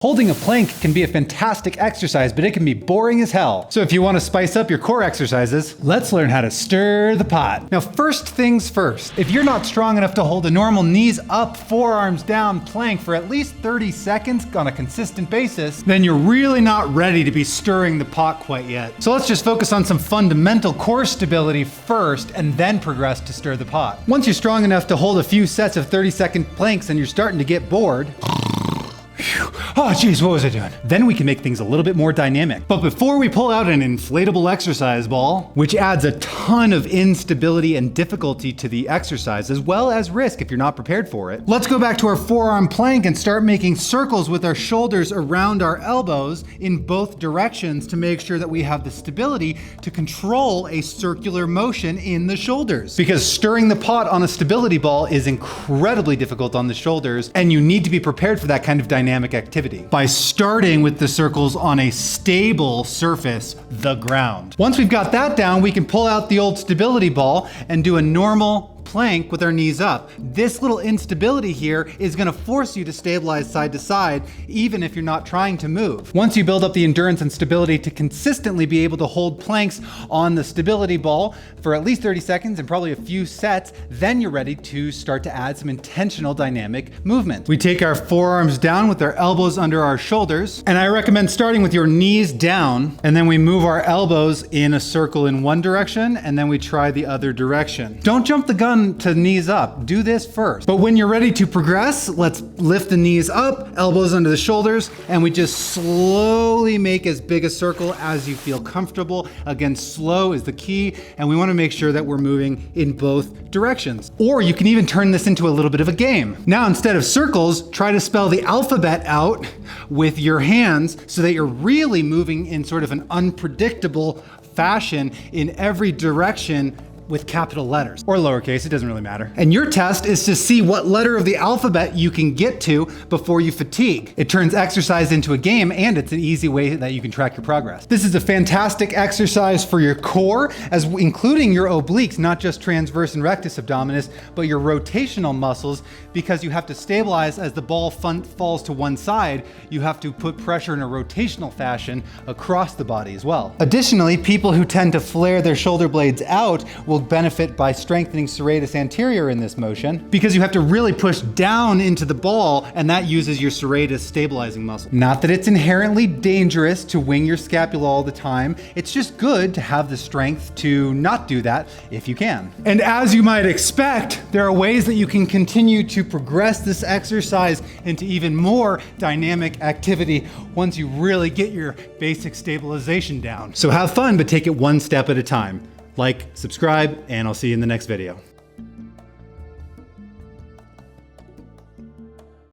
Holding a plank can be a fantastic exercise, but it can be boring as hell. So if you want to spice up your core exercises, let's learn how to stir the pot. Now, first things first, if you're not strong enough to hold a normal knees up, forearms down plank for at least 30 seconds on a consistent basis, then you're really not ready to be stirring the pot quite yet. So let's just focus on some fundamental core stability first and then progress to stir the pot. Once you're strong enough to hold a few sets of 30-second planks and you're starting to get bored, oh geez, what was I doing? Then we can make things a little bit more dynamic. But before we pull out an inflatable exercise ball, which adds a ton of instability and difficulty to the exercise, as well as risk if you're not prepared for it, let's go back to our forearm plank and start making circles with our shoulders around our elbows in both directions to make sure that we have the stability to control a circular motion in the shoulders. Because stirring the pot on a stability ball is incredibly difficult on the shoulders, and you need to be prepared for that kind of dynamic activity by starting with the circles on a stable surface, the ground. Once we've got that down, we can pull out the old stability ball and do a normal plank with our knees up. This little instability here is going to force you to stabilize side to side, even if you're not trying to move. Once you build up the endurance and stability to consistently be able to hold planks on the stability ball for at least 30 seconds and probably a few sets, then you're ready to start to add some intentional dynamic movement. We take our forearms down with our elbows under our shoulders, and I recommend starting with your knees down, and then we move our elbows in a circle in one direction, and then we try the other direction. Don't jump the gun to knees up. Do this first. But when you're ready to progress, let's lift the knees up, elbows under the shoulders, and we just slowly make as big a circle as you feel comfortable. Again, slow is the key, and we want to make sure that we're moving in both directions. Or you can even turn this into a little bit of a game. Now, instead of circles, try to spell the alphabet out with your hands so that you're really moving in sort of an unpredictable fashion in every direction with capital letters or lowercase, it doesn't really matter. And your test is to see what letter of the alphabet you can get to before you fatigue. It turns exercise into a game, and it's an easy way that you can track your progress. This is a fantastic exercise for your core, including your obliques, not just transverse and rectus abdominis, but your rotational muscles, because you have to stabilize as the ball falls to one side. You have to put pressure in a rotational fashion across the body as well. Additionally, people who tend to flare their shoulder blades out will benefit by strengthening serratus anterior in this motion, because you have to really push down into the ball, and that uses your serratus stabilizing muscle. Not that it's inherently dangerous to wing your scapula all the time. It's just good to have the strength to not do that if you can. And as you might expect, there are ways that you can continue to progress this exercise into even more dynamic activity once you really get your basic stabilization down. So have fun, but take it one step at a time. Like, subscribe, and I'll see you in the next video.